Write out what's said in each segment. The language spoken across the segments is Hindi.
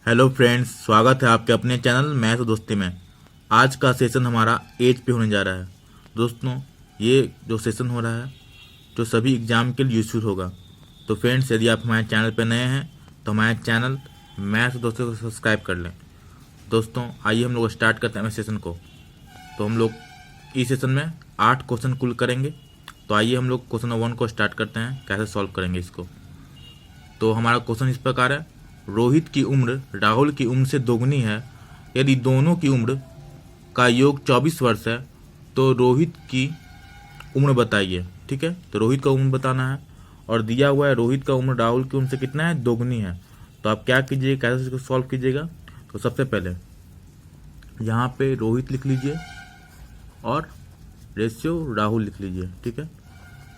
हेलो फ्रेंड्स, स्वागत है आपके अपने चैनल मैथ दोस्ती में। आज का सेशन हमारा एज पे होने जा रहा है। दोस्तों, ये जो सेशन हो रहा है जो सभी एग्जाम के लिए यूजफुल होगा। तो फ्रेंड्स, यदि आप हमारे चैनल पे नए हैं तो हमारे चैनल मैथ दोस्तों को सब्सक्राइब कर लें। दोस्तों, आइए हम लोग स्टार्ट करते हैं सेशन को। तो हम लोग इस सेशन में 8 क्वेश्चन कुल करेंगे। तो आइए हम लोग क्वेश्चन नंबर 1 को स्टार्ट करते हैं, कैसे सॉल्व करेंगे इसको। तो हमारा क्वेश्चन इस प्रकार है, रोहित की उम्र राहुल की उम्र से दोगुनी है। यदि दोनों की उम्र का योग 24 वर्ष है तो रोहित की उम्र बताइए। ठीक है, तो रोहित का उम्र बताना है और दिया हुआ है रोहित का उम्र राहुल की उम्र से कितना है, दोगुनी है। तो आप क्या कीजिएगा, कैसे इसको सॉल्व कीजिएगा। तो सबसे पहले यहाँ पे रोहित लिख लीजिए और रेशियो राहुल लिख लीजिए। ठीक है,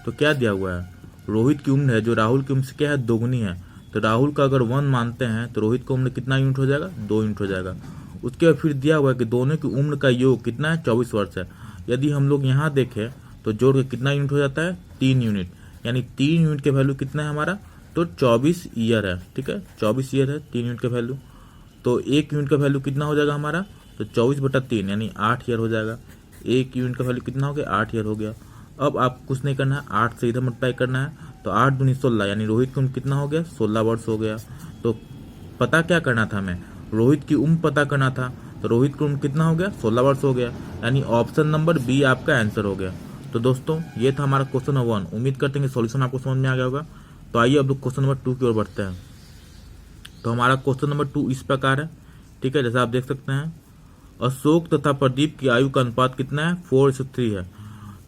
तो क्या दिया हुआ है, रोहित की उम्र है जो राहुल की उम्र से क्या है, दोगुनी है। तो राहुल का अगर 1 मानते हैं तो रोहित का उम्र कितना यूनिट हो जाएगा, 2 यूनिट हो जाएगा। उसके बाद फिर दिया हुआ है कि दोनों की उम्र का योग कितना है, 24 वर्ष है। यदि हम लोग यहाँ देखें तो जोड़ के कितना यूनिट हो जाता है, 3 यूनिट। यानी 3 यूनिट के वैल्यू कितना है हमारा, तो 24 ईयर है। ठीक है, 24 ईयर है 3 यूनिट का वैल्यू। तो 1 यूनिट का वैल्यू कितना हो जाएगा हमारा, तो 24/3 यानी 8 ईयर हो जाएगा। 1 यूनिट का वैल्यू कितना हो गया, 8 ईयर हो गया। अब आप कुछ नहीं करना है, 8 से इधर मल्टीप्लाई करना है। तो 8 दूनी 16 यानी रोहित की उम्र कितना हो गया, 16 वर्ष हो गया। तो पता क्या करना था हमें, रोहित की उम्र पता करना था। तो रोहित की उम्र कितना हो गया, 16 वर्ष हो गया। यानी ऑप्शन नंबर बी आपका आंसर हो गया। तो दोस्तों, ये था हमारा क्वेश्चन नंबर 1। उम्मीद करते हैं कि सॉल्यूशन आपको समझ में आ गया होगा। तो आइए अब लोग क्वेश्चन नंबर 2 की ओर बढ़ते हैं। तो हमारा क्वेश्चन नंबर 2 इस प्रकार है। ठीक है, जैसा आप देख सकते हैं, अशोक तथा प्रदीप की आयु का अनुपात कितना है, 4:3 है।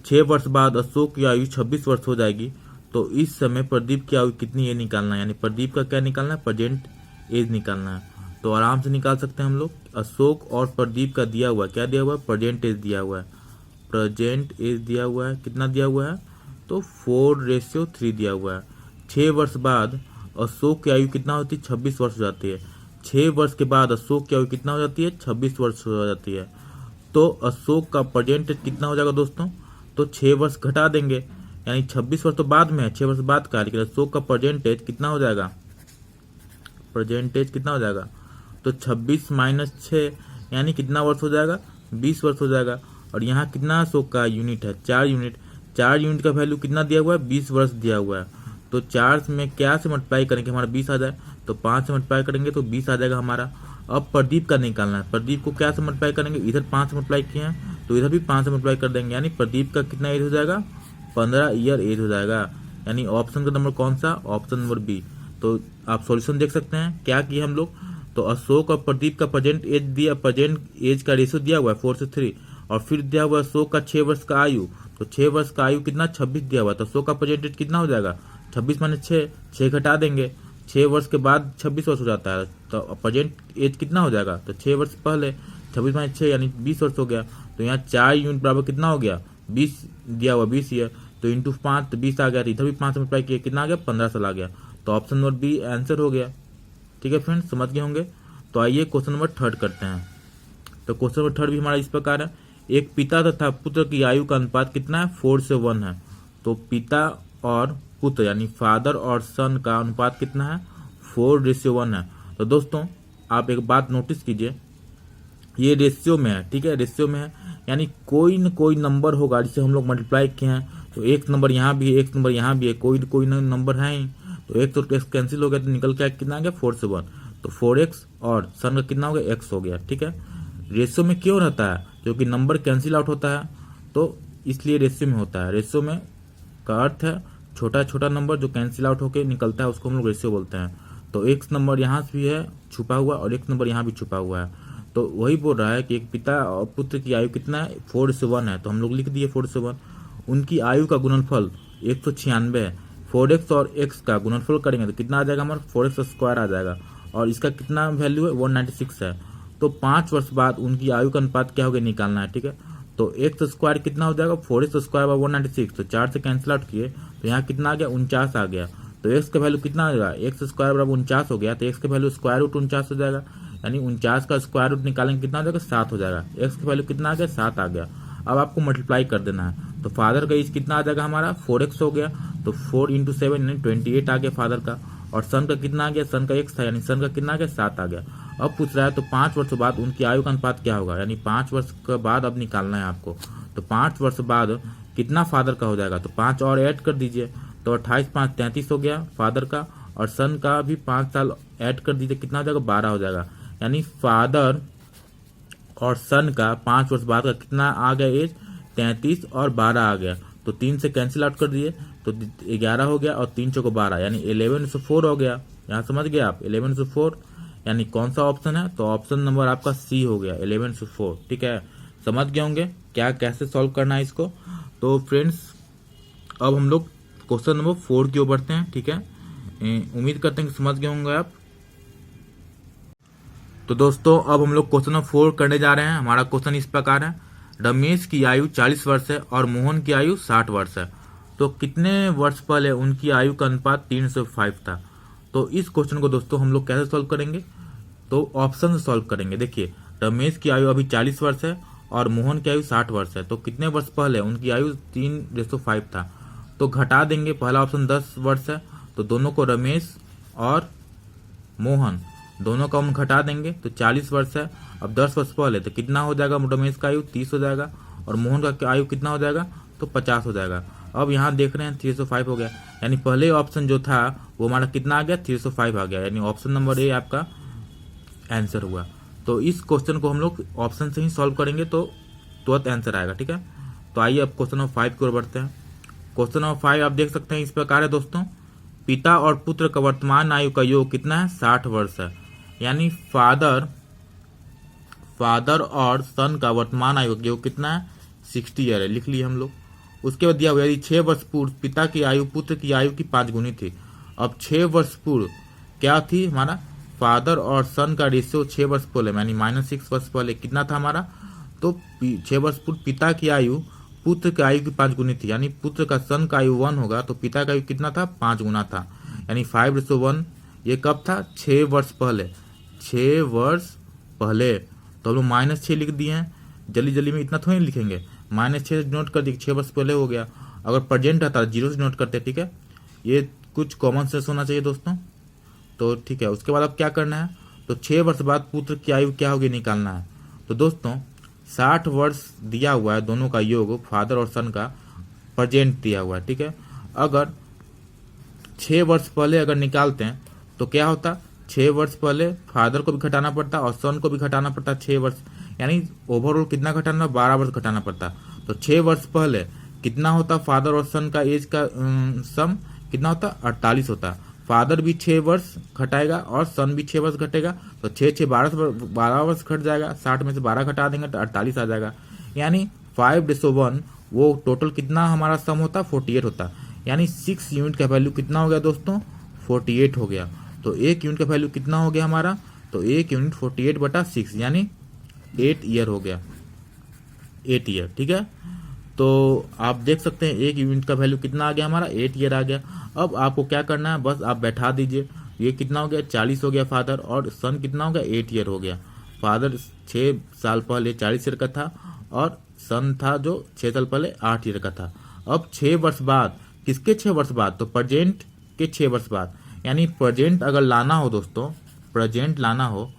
6 वर्ष बाद अशोक की आयु 26 वर्ष हो जाएगी। तो इस समय प्रदीप की आयु कितनी, ये निकालना है। यानी प्रदीप का क्या निकालना है, प्रेजेंट एज निकालना है। तो आराम से निकाल सकते हैं हम लोग। अशोक और प्रदीप का दिया हुआ क्या दिया हुआ है, प्रेजेंट एज दिया हुआ है। प्रेजेंट एज दिया हुआ है, कितना दिया हुआ है, तो 4:3 दिया हुआ है। 6 वर्ष बाद अशोक की आयु कितना होती है, 26 वर्ष हो जाती है। 6 वर्ष के बाद अशोक की आयु कितना हो जाती है, 26 वर्ष हो जाती है। तो अशोक का प्रेजेंट एज कितना हो जाएगा दोस्तों, तो 6 वर्ष घटा देंगे। यानी 26 वर्ष तो बाद में है, 6 वर्ष बाद का, लेकिन अशोक का प्रेजेंट एज कितना हो जाएगा, प्रेजेंट एज कितना हो जाएगा, तो 26 - 6 यानी कितना वर्ष हो जाएगा, 20 वर्ष हो जाएगा। और यहाँ कितना अशोक का यूनिट है, 4 यूनिट। 4 यूनिट का वैल्यू कितना दिया हुआ है, 20 वर्ष दिया हुआ है। तो 4 में क्या से मल्टीप्लाई करेंगे हमारा 20 आ जाए, तो 5 से मल्टीप्लाई करेंगे तो 20 आ जाएगा हमारा। अब प्रदीप का निकालना है। प्रदीप को क्या से मल्टीप्लाई करेंगे, इधर 5 से मल्टीप्लाई किए हैं तो इधर भी 5 से मल्टीप्लाई कर देंगे। यानी प्रदीप का कितना एज हो जाएगा, 15 ईयर एज हो जाएगा। यानी ऑप्शन का नंबर कौन सा, ऑप्शन नंबर बी। तो आप सॉल्यूशन देख सकते हैं क्या किए हम लोग। तो अशोक और प्रदीप का प्रेजेंट एज दिया, प्रेजेंट एज का रेशियो दिया हुआ है 4:3। और फिर दिया हुआ अशोक का 6 वर्ष का आयु। तो 6 वर्ष का आयु कितना, 26 दिया हुआ है। तो अशोक का प्रेजेंट एज कितना हो जाएगा, 26 - 6, 6 घटा देंगे। 6 वर्ष के बाद 26 वर्ष हो जाता है। तो प्रेजेंट एज कितना हो जाएगा, तो 6 वर्ष पहले 26 - 6 यानी 20 वर्ष हो गया। तो यहाँ 4 यूनिट बराबर कितना हो गया, 20 दिया हुआ, 20 ईयर। तो इंटू 5 तो 20 आ गया। इधर भी 5 से मल्टीप्लाई किया, कितना आ गया, 15 साल आ गया। तो ऑप्शन नंबर बी आंसर हो गया। ठीक है फ्रेंड्स, समझ गए होंगे। तो आइए क्वेश्चन नंबर 3 करते हैं। तो क्वेश्चन नंबर 3 भी हमारा इस प्रकार है, एक पिता तथा पुत्र की आयु का अनुपात कितना है, 4:1 है। तो पिता और पुत्र यानी फादर और सन का अनुपात कितना है, 4:1 है। तो दोस्तों, आप एक बात नोटिस कीजिए, ये रेशियो में है। ठीक है, रेशियो में है यानी कोई न कोई नंबर होगा जिसे हम लोग मल्टीप्लाई किए हैं। तो एक नंबर यहाँ भी है, एक नंबर यहाँ भी है, कोई न कोई नंबर है ही। तो एक तो कैंसिल हो गया, तो निकल के कितना आ गया, 4:1। तो 4x और सन का कितना हो गया, x हो गया। ठीक है, रेशियो में क्यों रहता है, क्योंकि नंबर कैंसिल आउट होता है, तो इसलिए रेशियो में होता है। रेशियो में का अर्थ है छोटा छोटा नंबर जो कैंसिल आउट होकर निकलता है, उसको हम लोग रेशियो बोलते हैं। तो एक नंबर यहाँ भी है छुपा हुआ और एक नंबर यहाँ भी छुपा हुआ है। तो वही बोल रहा है कि एक पिता और पुत्र की आयु कितना है, 4:1 है। तो हम लोग लिख दिए 4:1। उनकी आयु का गुणनफल 196 है। 4x और x का गुणनफल करेंगे तो कितना आ जाएगा हमारा, 4x² आ जाएगा। और इसका कितना वैल्यू है, 196 है। तो 5 वर्ष बाद उनकी आयु का अनुपात क्या हो गया, निकालना है। ठीक है, तो x² कितना हो जाएगा, 4x² 196। तो 4 से कैंसिल आउट किए तो यहाँ कितना आ गया, 49 आ गया। तो x का वैल्यू कितना आ जाएगा, x² 49 हो गया। तो x का वैल्यू स्क्वायर रूट 49 हो जाएगा। यानी 49 का स्क्वायर रूट निकालेंगे कितना हो जाएगा, 7 हो जाएगा। x का वैल्यू कितना आ गया, 7 आ गया। अब आपको मल्टीप्लाई कर देना है। तो फादर का एज कितना आ जाएगा हमारा, 4x हो गया। तो 4 × 7 यानी 28 आ गया फादर का। और सन का कितना आ गया, सन का x था यानी सन का कितना आ गया, 7 आ गया। अब पूछ रहा है तो 5 वर्ष बाद उनकी आयु का अनुपात क्या होगा, यानी 5 वर्ष के बाद अब निकालना है आपको। तो 5 वर्ष बाद कितना फादर का हो जाएगा, तो 5 और ऐड कर दीजिए, तो 28 5 33 हो गया फादर का, और सन का भी 5 साल ऐड कर दीजिए, कितना हो जाएगा 12 हो जाएगा। यानी फादर और सन का 5 वर्ष बाद का कितना आ गया एज, 33 और 12 आ गया। तो 3 से कैंसिल आउट कर दिए तो 11 हो गया, और 3 चौको 12 यानी 11/4 हो गया। यहाँ समझ गए आप, 11/4 यानी कौन सा ऑप्शन है, तो ऑप्शन नंबर आपका सी हो गया 11/4। ठीक है, समझ गए होंगे क्या कैसे सॉल्व करना है इसको। तो फ्रेंड्स अब हम लोग क्वेश्चन नंबर 4 की ओर बढ़ते हैं। ठीक है, उम्मीद करते हैं कि समझ गए होंगे आप। तो दोस्तों अब हम लोग क्वेश्चन नंबर 4 करने जा रहे हैं। हमारा क्वेश्चन इस प्रकार है, रमेश की आयु 40 वर्ष है और मोहन की आयु 60 वर्ष है, तो कितने वर्ष पहले उनकी आयु का अनुपात 3:5 था। तो इस क्वेश्चन को दोस्तों हम लोग कैसे सॉल्व करेंगे, तो ऑप्शन से सॉल्व करेंगे। देखिए रमेश की आयु अभी 40 वर्ष है और मोहन की आयु 60 वर्ष है, तो कितने वर्ष पहले उनकी आयु 3:5 था। तो घटा देंगे, पहला ऑप्शन 10 वर्ष है, तो दोनों को रमेश और मोहन दोनों का हम घटा देंगे, तो 40 वर्ष है। अब 10 वर्ष पहले तो कितना हो जाएगा, रमेश का आयु 30 हो जाएगा, और मोहन का आयु कितना हो जाएगा, तो 50 हो जाएगा। अब यहाँ देख रहे हैं 305 हो गया, यानी पहले ऑप्शन जो था वो हमारा कितना आ गया, 305 आ गया, यानी ऑप्शन नंबर ए आपका आंसर हुआ। तो इस क्वेश्चन को हम लोग ऑप्शन से ही सॉल्व करेंगे तो तुरंत आंसर आएगा। ठीक है, तो आइए अब क्वेश्चन नंबर 5 की ओर बढ़ते हैं। क्वेश्चन नंबर 5 आप देख सकते हैं इस प्रकार है दोस्तों, पिता और पुत्र का वर्तमान आयु का योग कितना है, 60 वर्ष है। यानी फादर और सन का वर्तमान आयु का योग कितना है, 60 ईयर है, लिख लिए हम लोग। उसके बाद दिया हुआ यदि 6 वर्ष पूर्व पिता की आयु पुत्र की आयु की 5 गुनी थी। अब 6 वर्ष पूर्व क्या थी, हमारा फादर और सन का रेशियो 6 वर्ष पहले यानी -6 वर्ष पहले कितना था हमारा, तो 6 वर्ष पूर्व पिता की आयु पुत्र की आयु की 5 गुनी थी, यानी पुत्र का सन का आयु 1 होगा तो पिता का आयु कितना था, 5 गुना था, यानी 5:1। ये कब था, 6 वर्ष पहले, 6 वर्ष पहले। तो हम लोग -6 लिख दिए हैं, जल्दी जल्दी में इतना थोड़ी लिखेंगे, -6 नोट कर दिए, 6 वर्ष पहले हो गया। अगर प्रेजेंट रहता 0 से नोट करते। ठीक है, ये कुछ कॉमन सेंस होना चाहिए दोस्तों। तो ठीक है, उसके बाद अब क्या करना है, तो 6 वर्ष बाद पुत्र की आयु क्या होगी निकालना है। तो दोस्तों 60 वर्ष दिया हुआ है, दोनों का योग फादर और सन का प्रेजेंट दिया हुआ है। ठीक है, अगर 6 वर्ष पहले अगर निकालते हैं तो क्या होता, 6 वर्ष पहले फादर को भी घटाना पड़ता और सन को भी घटाना पड़ता 6 वर्ष, यानी ओवरऑल कितना घटाना, 12 वर्ष घटाना पड़ता। तो 6 वर्ष पहले कितना होता12 और सन का एज का सम कितना होता, 48 होता। फादर भी 6 वर्ष घटाएगा और सन भी 6 वर्ष घटेगा, तो 6 12 वर्ष घट जाएगा, 60 में से 12 घटा देंगे तो 48 आ जाएगा। यानी 5:1 वो टोटल कितना हमारा सम होता, 48 होता। यानी 6 यूनिट का वैल्यू कितना हो गया दोस्तों, 48 हो गया। तो 1 यूनिट का वैल्यू कितना हो गया हमारा, तो 1 यूनिट 48/6 यानी 8 ईयर हो गया, 8 ईयर। ठीक है, तो आप देख सकते हैं 1 यूनिट का वैल्यू कितना आ गया हमारा, 8 ईयर आ गया। अब आपको क्या करना है, बस आप बैठा दीजिए, ये कितना हो गया, 40 हो गया फादर, और सन कितना हो गया, 8 ईयर हो गया। फादर 6 साल पहले 40 ईयर का था और सन था जो 6 साल पहले 8 ईयर का था। अब 6 वर्ष बाद, किसके 6 वर्ष बाद, तो प्रेजेंट के 6 वर्ष बाद, यानी प्रेजेंट अगर लाना हो दोस्तों, प्रेजेंट लाना हो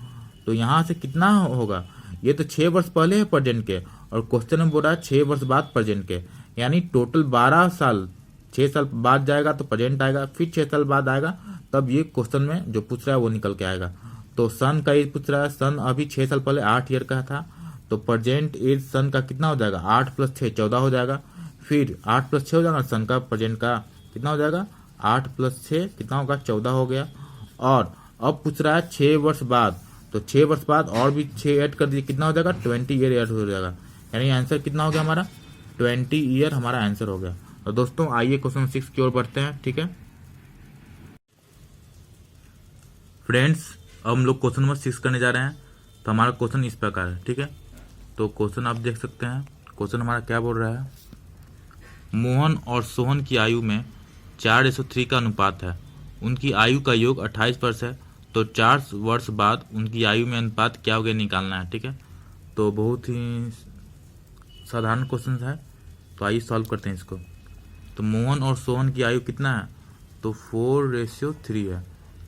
तो यहाँ से कितना होगा, ये तो 6 वर्ष पहले है प्रेजेंट के, और क्वेश्चन में बोल रहा है 6 वर्ष बाद प्रेजेंट के, यानी टोटल 12 साल, 6 साल बाद जाएगा तो प्रेजेंट आएगा, फिर 6 साल बाद आएगा, तब ये क्वेश्चन में जो पूछ रहा है वो निकल के आएगा। तो सन का एज पूछ रहा है, सन अभी 6 साल पहले 8 ईयर का था, तो प्रेजेंट एज सन का कितना हो जाएगा, 8 + 6 14 हो जाएगा, फिर 8 + 6 हो जाएगा, सन का प्रेजेंट का कितना हो जाएगा, 8 + 6 कितना होगा, 14 हो गया। और अब पूछ रहा है 6 वर्ष बाद, तो 6 वर्ष बाद और भी 6 ऐड कर दीजिए, कितना हो जाएगा, 20 ईयर ऐड हो जाएगा, यानी आंसर कितना हो गया हमारा, 20 ईयर हमारा आंसर हो गया। तो दोस्तों आइए क्वेश्चन 6 की ओर बढ़ते हैं। ठीक है फ्रेंड्स, अब हम लोग क्वेश्चन नंबर 6 करने जा रहे हैं। तो हमारा क्वेश्चन इस प्रकार है। ठीक है, तो क्वेश्चन आप देख सकते हैं, क्वेश्चन हमारा क्या बोल रहा है, मोहन और सोहन की आयु में 4:3 का अनुपात है, उनकी आयु का योग 28 वर्ष है, तो 4 वर्ष बाद उनकी आयु में अनुपात क्या हो गया निकालना है। ठीक है, तो बहुत ही साधारण क्वेश्चन है, तो आइए सॉल्व करते हैं इसको। तो मोहन और सोहन की आयु कितना है, तो 4:3 है,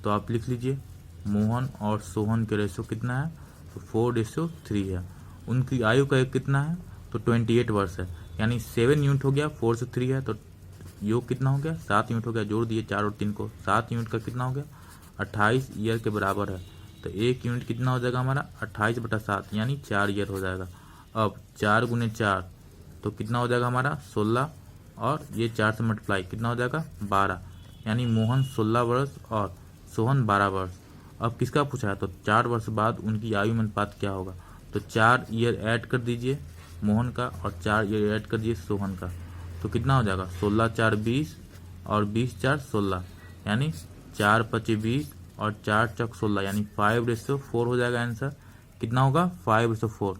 तो आप लिख लीजिए मोहन और सोहन के रेशियो कितना है, तो 4:3 है। उनकी आयु का कितना है, तो 28 वर्ष है। यानी 7 यूनिट हो गया, 4 से 3 है तो योग कितना हो गया, 7 यूनिट हो गया। जोड़ दिए 4 और 3 को, 7 यूनिट का कितना हो गया, 28 ईयर के बराबर है। तो 1 यूनिट कितना हो जाएगा हमारा, 28/7 यानी 4 ईयर हो जाएगा। अब 4 × 4 तो कितना हो जाएगा हमारा 16, और ये 4 से मल्टीप्लाई कितना हो जाएगा 12, यानी मोहन 16 वर्ष और सोहन 12 वर्ष। अब किसका पूछा है, तो 4 वर्ष बाद उनकी आयु में अनुपात क्या होगा, तो 4 ईयर ऐड कर दीजिए मोहन का और 4 ईयर ऐड कर दीजिए सोहन का, तो कितना हो जाएगा 16 × 4 = 20 और 20 × 4 = 16, यानी 4 × 5 = 20 और 4 × 6 = 16, यानी 5:4 हो जाएगा आंसर। कितना होगा 5:4।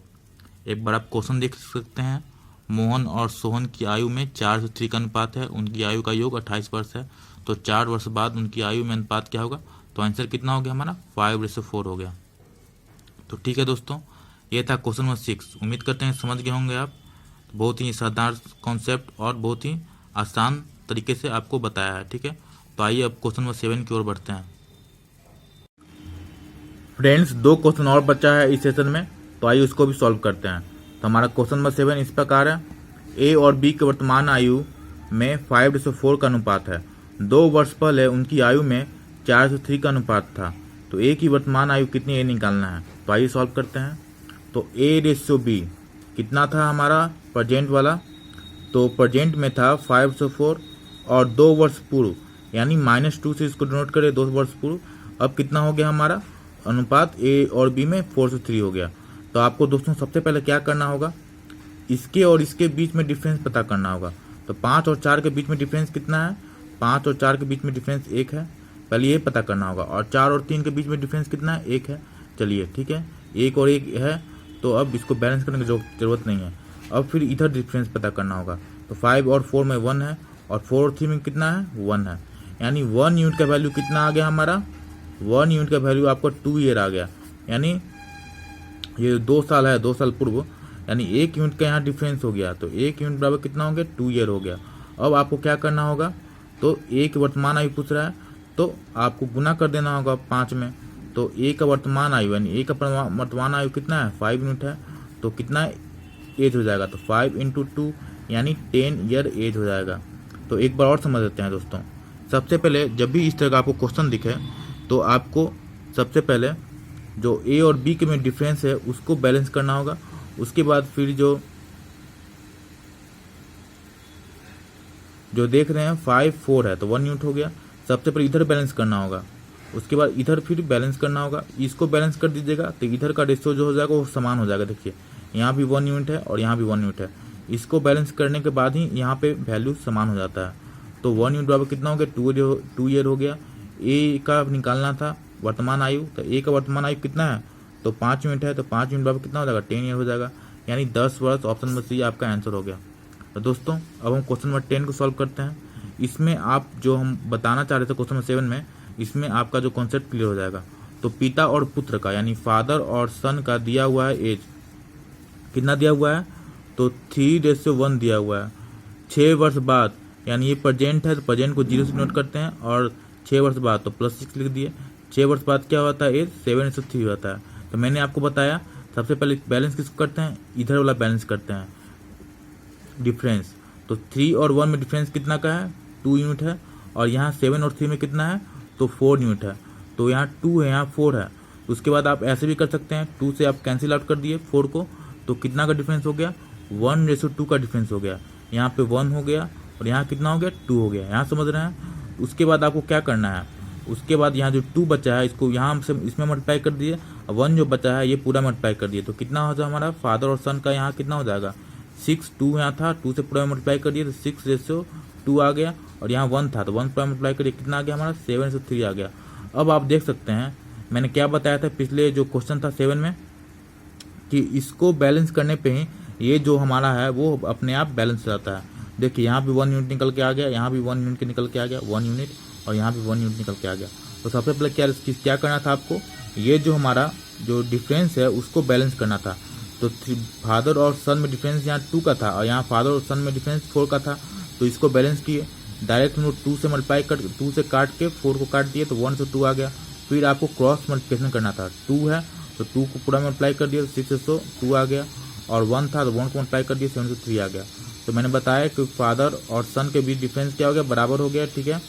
एक बार आप क्वेश्चन देख सकते हैं। मोहन और सोहन की आयु में 4:3 का अनुपात है। उनकी आयु का योग 28 वर्ष है, तो 4 वर्ष बाद उनकी आयु में अनुपात क्या होगा, तो आंसर कितना हो गया हमारा 5:4 हो गया। तो ठीक है दोस्तों, ये था क्वेश्चन नंबर 6। उम्मीद करते हैं समझ गए होंगे आप। बहुत ही साधारण कॉन्सेप्ट और बहुत ही आसान तरीके से आपको बताया है। ठीक है, तो आइए अब क्वेश्चन नंबर 7 की ओर बढ़ते हैं। फ्रेंड्स, 2 क्वेश्चन और बचा है इस सेशन में, तो आइए उसको भी सॉल्व करते हैं। तो हमारा क्वेश्चन नंबर 7 इस प्रकार है। ए और बी के वर्तमान आयु में 5:4 का अनुपात है। 2 वर्ष पहले उनकी आयु में 4:3 का अनुपात था, तो ए की वर्तमान आयु कितनी है निकालना है। तो आइए सॉल्व करते हैं। तो A/B कितना था हमारा प्रेजेंट वाला, तो प्रेजेंट में था 5:4 और 2 वर्ष पूर्व यानी -2 से इसको डिनोट करें 2 वर्ष पूर्व। अब कितना हो गया हमारा अनुपात ए और बी में 4:3 हो गया। तो आपको दोस्तों सबसे पहले क्या करना होगा, इसके और इसके बीच में डिफरेंस पता करना होगा। तो 5 और 4 के बीच में डिफरेंस कितना है, 5 और 4 के बीच में डिफरेंस 1 है, पहले ये पता करना होगा। और 4 और 3 के बीच में डिफरेंस कितना है, 1 है। चलिए ठीक है, 1 और 1 है, तो अब इसको बैलेंस करने की जरूरत नहीं है। अब फिर इधर डिफरेंस पता करना होगा। तो 5 और 4 में 1 है और 4 और 3 में कितना है 1 है, यानी 1 यूनिट का वैल्यू कितना आ गया हमारा, 1 यूनिट का वैल्यू आपको 2 ईयर आ गया। यानी ये 2 साल है, 2 साल पूर्व, यानी 1 यूनिट का यहाँ डिफरेंस हो गया। तो 1 यूनिट बराबर कितना हो गया 2 ईयर हो गया। अब आपको क्या करना होगा, तो ए की वर्तमान आयु पूछ रहा है, तो आपको गुना कर देना होगा 5 में। तो ए का वर्तमान आयु यानी ए का वर्तमान आयु कितना है 5 यूनिट है, तो कितना एज हो जाएगा, तो 5 × 2 यानी 10 ईयर एज हो जाएगा। तो एक बार और समझ लेते हैं दोस्तों। सबसे पहले जब भी इस तरह का आपको क्वेश्चन दिखे, तो आपको सबसे पहले जो ए और बी के में डिफरेंस है उसको बैलेंस करना होगा। उसके बाद फिर जो देख रहे हैं 5 4 है, तो 1 यूनिट हो गया। सबसे पहले इधर बैलेंस करना होगा, उसके बाद इधर फिर बैलेंस करना होगा। इसको बैलेंस कर दीजिएगा तो इधर का रेशियो जो हो जाएगा वो समान हो जाएगा। देखिए यहाँ भी 1 यूनिट है और यहाँ भी 1 यूनिट है। इसको बैलेंस करने के बाद ही यहाँ पे वैल्यू समान हो जाता है। तो 1 यूनिट बराबर कितना हो गया 2 ईयर हो गया। ए का निकालना था वर्तमान आयु, तो ए का वर्तमान आयु कितना है, तो 5 यूनिट है, तो 5 यूनिट बराबर कितना हो जाएगा 10 ईयर हो जाएगा, यानी 10 वर्ष। ऑप्शन नंबर सी आपका आंसर हो गया। तो दोस्तों अब हम क्वेश्चन नंबर 10 को सॉल्व करते हैं। इसमें आप जो हम बताना चाह रहे थे क्वेश्चन नंबर 7 में, इसमें आपका जो कॉन्सेप्ट क्लियर हो जाएगा। तो पिता और पुत्र का यानी फादर और सन का दिया हुआ है एज, कितना दिया हुआ है, तो 3:1 दिया हुआ है। 6 वर्ष बाद, यानी ये प्रेजेंट है तो प्रेजेंट को 0 से नोट करते हैं, और 6 वर्ष बाद तो +6 लिख दिए। 6 वर्ष बाद क्या होता है एज 7:3 होता है। तो मैंने आपको बताया सबसे पहले बैलेंस किसको करते हैं, इधर वाला बैलेंस करते हैं डिफरेंस। तो 3 और 1 में डिफरेंस कितना का है 2 यूनिट है, और यहाँ 7 और 3 में कितना है, तो 4 यूनिट है। तो यहाँ 2 है, यहाँ 4 है। उसके बाद आप ऐसे भी कर सकते हैं, 2 से आप कैंसिल आउट कर दिए 4 को, तो कितना का डिफरेंस हो गया 1:2 का डिफरेंस हो गया। यहाँ पे 1 हो गया और यहाँ कितना हो गया 2 हो गया। यहाँ समझ रहे हैं। उसके बाद आपको क्या करना है, उसके बाद यहाँ जो 2 बचा है इसको यहाँ से इसमें मल्टीप्लाई कर दिए, 1 जो बचा है ये पूरा मल्टीप्लाई कर दिए। तो कितना हो जाएगा हमारा फादर और सन का यहाँ कितना हो जाएगा 6, 2 यहाँ था 2 से पूरा मल्टीप्लाई कर दिए तो 6:2 आ गया, और यहाँ 1 था तो 1 पूरा मल्टीप्लाई करिए कितना आ गया हमारा 7:3 आ गया। अब आप देख सकते हैं मैंने क्या बताया था पिछले जो क्वेश्चन था 7 में, कि इसको बैलेंस करने पे ही ये जो हमारा है वो अपने आप बैलेंस रहता है। देखिए यहाँ भी 1 यूनिट निकल के आ गया, यहाँ भी 1 यूनिट निकल के आ गया 1 यूनिट, और यहाँ भी 1 यूनिट निकल के आ गया। तो सबसे पहले क्या करना था आपको, ये जो हमारा जो डिफरेंस है उसको बैलेंस करना था। तो फादर और सन में डिफरेंस यहाँ 2 का था, और यहाँ फादर और सन में डिफरेंस 4 का था। तो इसको बैलेंस किए, डायरेक्ट हम लोग 2 से मल्टीप्लाई कर 2 से काट के 4 को काट दिए तो 1 से 2 आ गया। फिर आपको क्रॉस मल्टीप्लिकेशन करना था। 2 है तो 2 को पूरा मल्टीप्लाई कर दिया तो 6 से 2 आ गया, और 1 था तो 1 को मल्टीप्लाई कर दिया 7 से 3 आ गया। तो मैंने बताया कि फादर और सन के बीच डिफरेंस क्या हो गया, बराबर हो गया, ठीक है।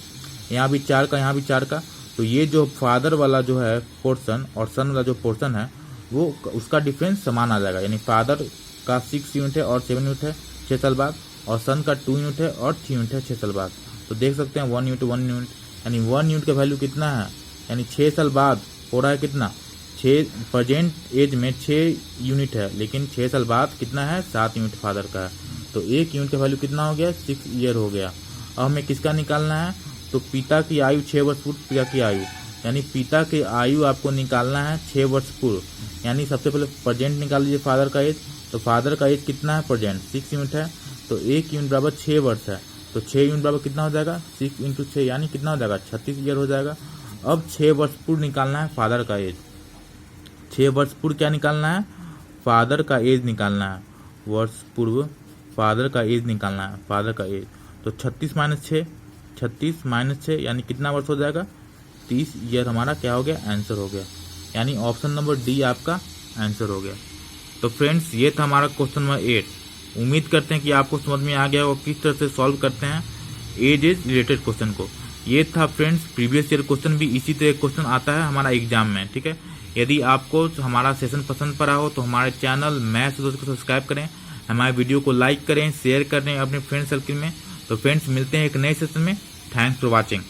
यहाँ भी 4 का, यहाँ भी 4 का, तो ये जो फादर वाला जो है पोर्शन और सन वाला जो पोर्शन है वो उसका डिफरेंस समान आ जाएगा। यानी फादर का 6 यूनिट है और 7 यूनिट है 6 साल बाद, और सन का 2 यूनिट है और 3 यूनिट है 6 साल बाद। तो देख सकते हैं 1 यूनिट 1 यूनिट, यानी 1 यूनिट का वैल्यू कितना है, यानी 6 साल बाद हो रहा है कितना, 6 प्रेजेंट एज में 6 यूनिट है, लेकिन 6 साल बाद कितना है, 7 यूनिट फादर का है। तो 1 यूनिट का वैल्यू कितना हो गया, 6 ईयर हो गया। अब हमें किसका निकालना है, तो पिता की आयु 6 वर्ष पूर्व, पिता की आयु, यानी पिता की आयु आपको निकालना है 6 वर्ष पूर्व। यानी सबसे पहले प्रेजेंट निकाल लीजिए फादर का एज, तो फादर का एज कितना है प्रेजेंट, 6 यूनिट है, तो 1 यूनिट बराबर 6 वर्ष है, तो 6 यूनिट बराबर कितना हो जाएगा, 6 इंटू 6 यानी कितना हो जाएगा, 36 ईयर हो जाएगा। अब 6 वर्ष पूर्व निकालना है फादर का एज, 6 वर्ष पूर्व क्या निकालना है, फादर का एज निकालना है, वर्ष पूर्व फादर का एज निकालना है, फादर का एज। तो 36 माइनस 6 यानी कितना वर्ष हो जाएगा, 30 ईयर हमारा क्या हो गया, आंसर हो गया। यानी ऑप्शन नंबर डी आपका आंसर हो गया। तो फ्रेंड्स ये था हमारा क्वेश्चन नंबर 8। उम्मीद करते हैं कि आपको समझ में आ गया और किस तरह से सॉल्व करते हैं एज रिलेटेड क्वेश्चन को। ये था फ्रेंड्स प्रीवियस ईयर क्वेश्चन, भी इसी तरह क्वेश्चन आता है हमारा एग्जाम में, ठीक है। यदि आपको हमारा सेशन पसंद पड़ा हो तो हमारे चैनल मैथ्स दोस्त को सब्सक्राइब करें, हमारे वीडियो को लाइक करें, शेयर करें अपने फ्रेंड सर्किल में। तो फ्रेंड्स मिलते हैं एक नए सेशन में। Thanks for watching.